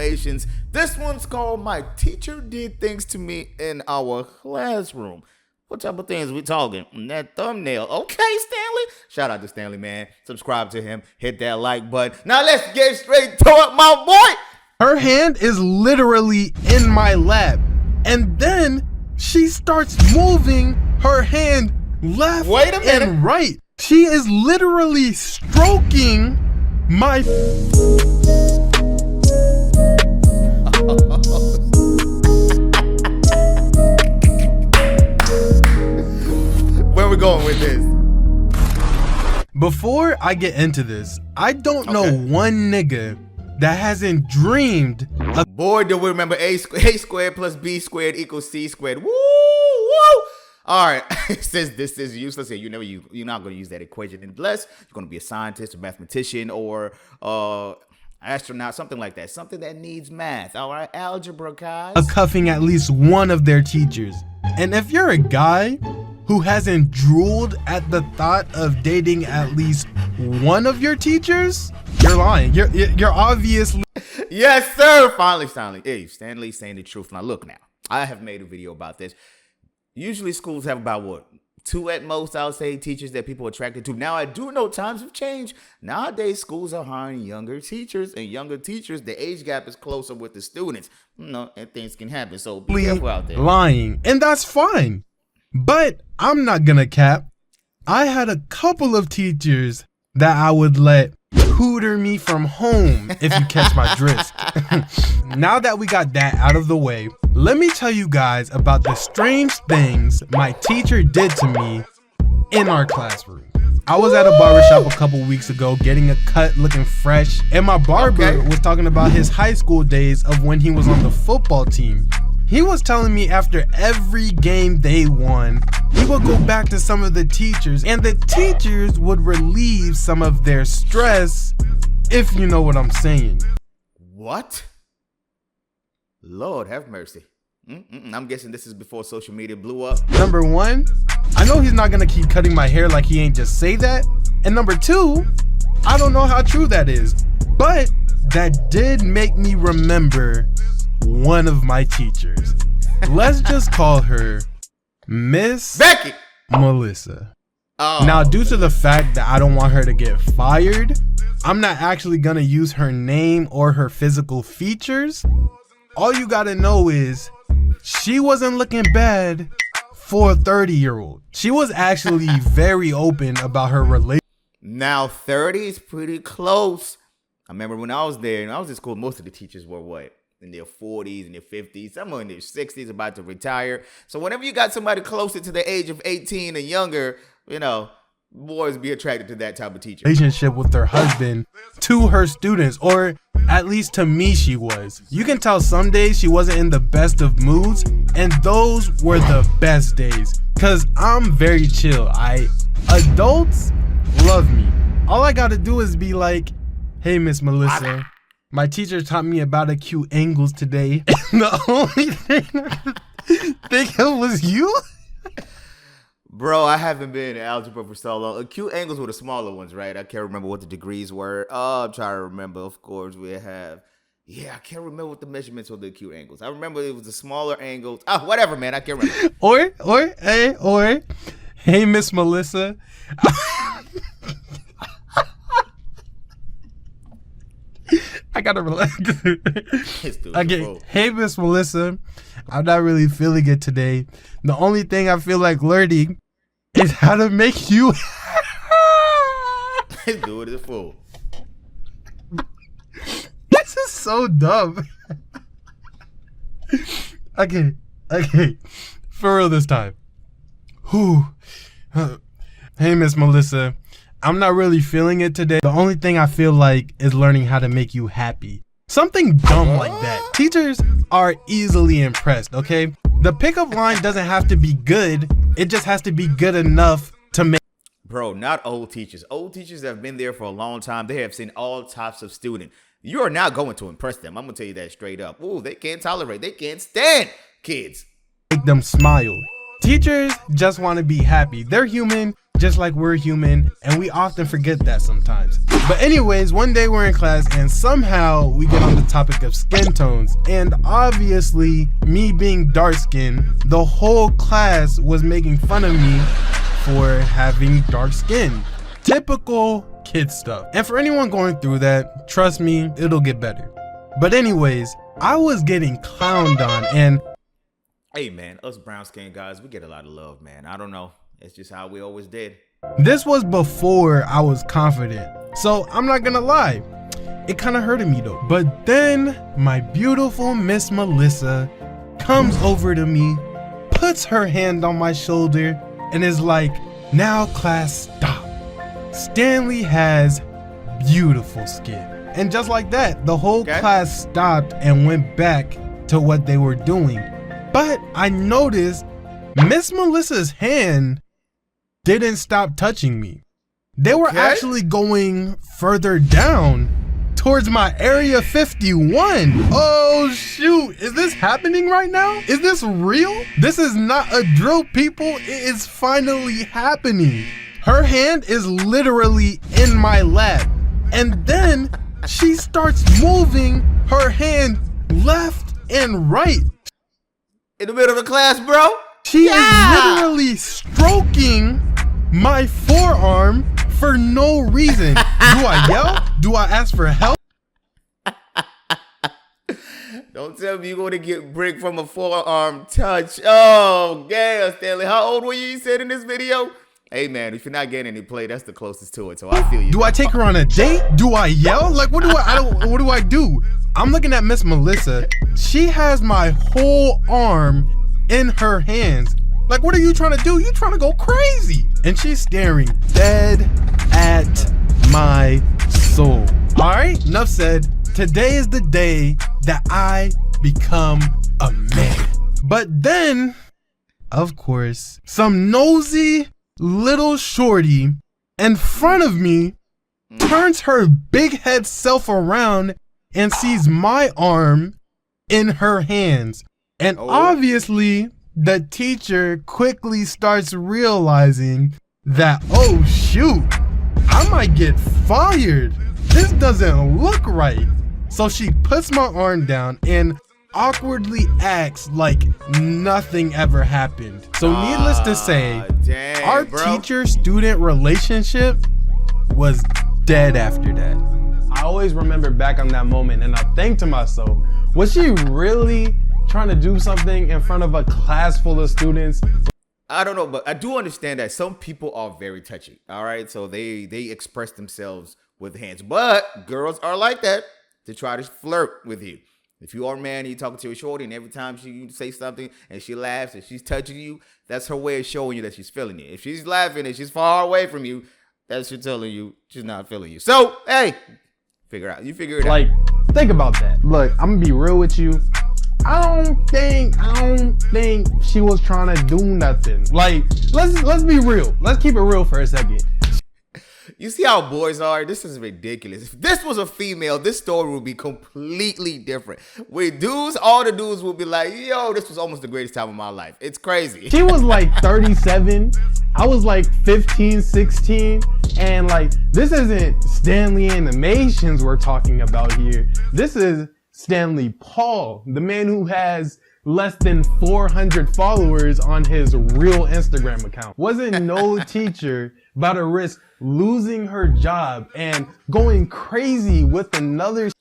affirmations. This one's called My Teacher Did Things to Me in Our Classroom. What type of things we talking? That thumbnail. Okay, Stanley. Shout out to Stanley, man. Subscribe to him. Hit that like button. Now let's get straight to it, my boy. Her hand is literally in my lap. And then she starts moving her hand left and right. She is literally stroking my... Where we going with this? Before I get into this, I don't know one nigga that hasn't dreamed of... Boy, do we remember A squared plus B squared equals C squared. Woo, woo. All right, since this is useless and you're not going to use that equation unless you're going to be a scientist, a mathematician, or astronaut, something like that. Something that needs math. All right, algebra, guys. Cuffing at least one of their teachers. And if you're a guy who hasn't drooled at the thought of dating at least one of your teachers, you're lying. You're obviously... Yes, sir. Finally, Stanley. Hey, Stanley's saying the truth. Now, look now. I have made a video about this. Usually schools have about, what, 2 at most, I would say, teachers that people are attracted to. Now, I do know times have changed. Nowadays, schools are hiring younger teachers, and younger teachers, the age gap is closer with the students. And things can happen, so be careful out there. Lying, and that's fine. But I'm not gonna cap. I had a couple of teachers that I would let hooter me from home, if you catch my drift. Now that we got that out of the way, let me tell you guys about the strange things my teacher did to me in our classroom. I was at a barbershop a couple weeks ago getting a cut looking fresh, and my barber was talking about his high school days of when he was on the football team. He was telling me after every game they won, he would go back to some of the teachers, and the teachers would relieve some of their stress, if you know what I'm saying. What? Lord have mercy. I'm guessing this is before social media blew up. Number one, I know he's not gonna keep cutting my hair like he ain't just say that. And number two, I don't know how true that is, but that did make me remember one of my teachers. Let's just call her Miss Becky Melissa. Oh. Now, due to the fact that I don't want her to get fired, I'm not actually gonna use her name or her physical features. All you gotta know is she wasn't looking bad for a 30-year-old. She was actually very open about her relationship. Now 30 is pretty close. I remember when I was there and I was in school, most of the teachers were what? In their 40s and their 50s, some are in their 60s, about to retire. So whenever you got somebody closer to the age of 18 and younger, boys be attracted to that type of teacher. Relationship with her husband to her students, or at least to me she was. You can tell some days she wasn't in the best of moods, and those were the best days. Cause I'm very chill. Adults love me. All I gotta do is be like, hey, Miss Melissa, my teacher taught me about acute angles today. And the only thing I think of was you. Bro, I haven't been in algebra for so long. Acute angles were the smaller ones, right? I can't remember what the degrees were. Oh, I'm trying to remember. Of course, we have... Yeah, I can't remember what the measurements of the acute angles. I remember it was the smaller angles. Whatever, man. I can't remember. Hey, Miss Melissa. I gotta relax. Okay, hey, Miss Melissa. I'm not really feeling it today. The only thing I feel like learning is how to make you... Do it as a fool. This is so dumb. Okay. For real this time. Hey, Miss Melissa. I'm not really feeling it today. The only thing I feel like is learning how to make you happy. Something dumb like that. Teachers are easily impressed, okay? The pickup line doesn't have to be good. It just has to be good enough to make... Bro, not old teachers. Old teachers have been there for a long time. They have seen all types of students. You are not going to impress them. I'm going to tell you that straight up. Ooh, they can't tolerate. They can't stand kids. Make them smile. Teachers just want to be happy. They're human. just like we're human, and we often forget that sometimes. But anyways, one day we're in class and somehow we get on the topic of skin tones. And obviously, me being dark skinned, the whole class was making fun of me for having dark skin. Typical kid stuff. And for anyone going through that, trust me, it'll get better. But anyways, I was getting clowned on, and hey man, us brown skinned guys, we get a lot of love, man. I don't know. It's just how we always did. this was before I was confident. So I'm not gonna lie, it kind of hurted me though. But then my beautiful Miss Melissa comes over to me, puts her hand on my shoulder, and is like, now class, stop. Stanley has beautiful skin. And just like that, the whole class stopped and went back to what they were doing. But I noticed Miss Melissa's hand didn't stop touching me. They were actually going further down towards my Area 51. Oh shoot, is this happening right now? Is this real? This is not a drill, people. It is finally happening. Her hand is literally in my lap. And then she starts moving her hand left and right. In the middle of the class, bro? She is literally stroking my forearm for no reason. Do I yell? Do I ask for help? Don't tell me you're going to get brick from a forearm touch. Oh, yeah, Stanley. How old were you said in this video? Hey, man, if you're not getting any play, that's the closest to it, so I feel you. Do I take her on a date? Do I yell? Like, what do I do? I'm looking at Miss Melissa. She has my whole arm in her hands. Like, what are you trying to do? You trying to go crazy. And she's staring dead at my soul. All right, enough said. Today is the day that I become a man. But then, of course, some nosy little shorty in front of me turns her big head self around and sees my arm in her hands. And obviously, the teacher quickly starts realizing that, oh shoot, I might get fired. This doesn't look right. So she puts my arm down and awkwardly acts like nothing ever happened. So needless to say, our teacher-student relationship was dead after that. I always remember back on that moment and I think to myself, was she really trying to do something in front of a class full of students? I don't know, but I do understand that some people are very touchy. All right, so they express themselves with hands, but girls are like that to try to flirt with you. If you are a man and you're talking to a shorty and every time you say something and she laughs and she's touching you, that's her way of showing you that she's feeling you. If she's laughing and she's far away from you, that's her telling you she's not feeling you. So, hey, you figure it out. Like, think about that. Look, I'm gonna be real with you. I don't think she was trying to do nothing. Like, let's be real. Let's keep it real for a second. You see how boys are? This is ridiculous. If this was a female, this story would be completely different. With dudes, all the dudes would be like, yo, this was almost the greatest time of my life. It's crazy. She was like 37. I was like 15, 16. And like, this isn't Stanley Animations we're talking about here. This is Stanley Paul, the man who has less than 400 followers on his real Instagram account. Wasn't no teacher about to risk losing her job and going crazy with another.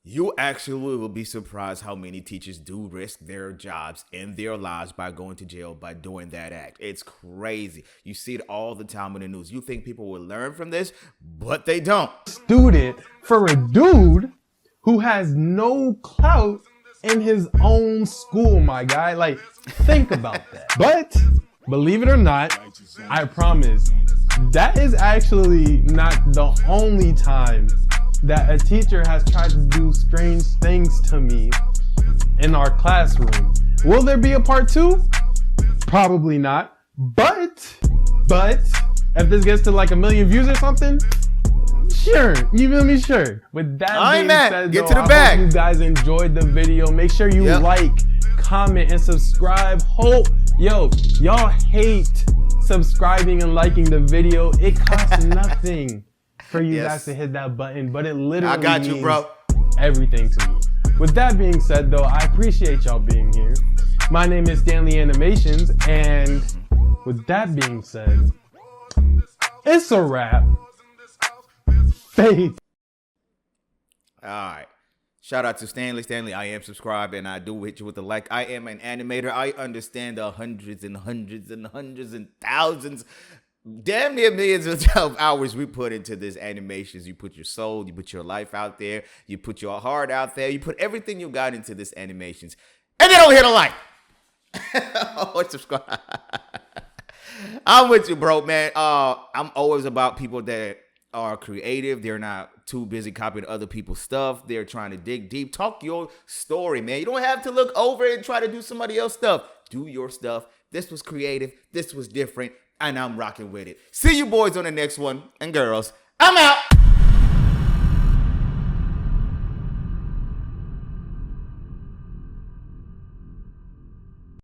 You actually will be surprised how many teachers do risk their jobs and their lives by going to jail by doing that act. It's crazy. You see it all the time in the news. You think people will learn from this, but they don't. Student for a dude who has no clout in his own school, my guy. Like, think about that. But believe it or not, I promise, that is actually not the only time that a teacher has tried to do strange things to me in our classroom. Will there be a part 2? Probably not. But if this gets to like 1 million views or something, sure, you feel me? Sure. With that being said, get to the bag. Hope you guys enjoyed the video. Make sure you like, comment, and subscribe. Y'all hate subscribing and liking the video. It costs nothing for you Yes. guys to hit that button, but it literally I got you, means bro. everything to me. With that being said, though, I appreciate y'all being here. My name is Stanley Animations, and with that being said, it's a wrap. Faith. All right. Shout out to Stanley. Stanley, I am subscribed and I do hit you with the like. I am an animator. I understand the hundreds and hundreds and hundreds and thousands, damn near millions of hours we put into this animations. You put your soul, you put your life out there, you put your heart out there, you put everything you got into this animations. And they don't hit a like. Or subscribe. I'm with you, bro, man. I'm always about people that are creative. They're not too busy copying other people's stuff. They're trying to dig deep. Talk your story, man. You don't have to look over and try to do somebody else's stuff. Do your stuff. This was creative. This was different. And I'm rocking with it. See you boys on the next one. And girls, I'm out.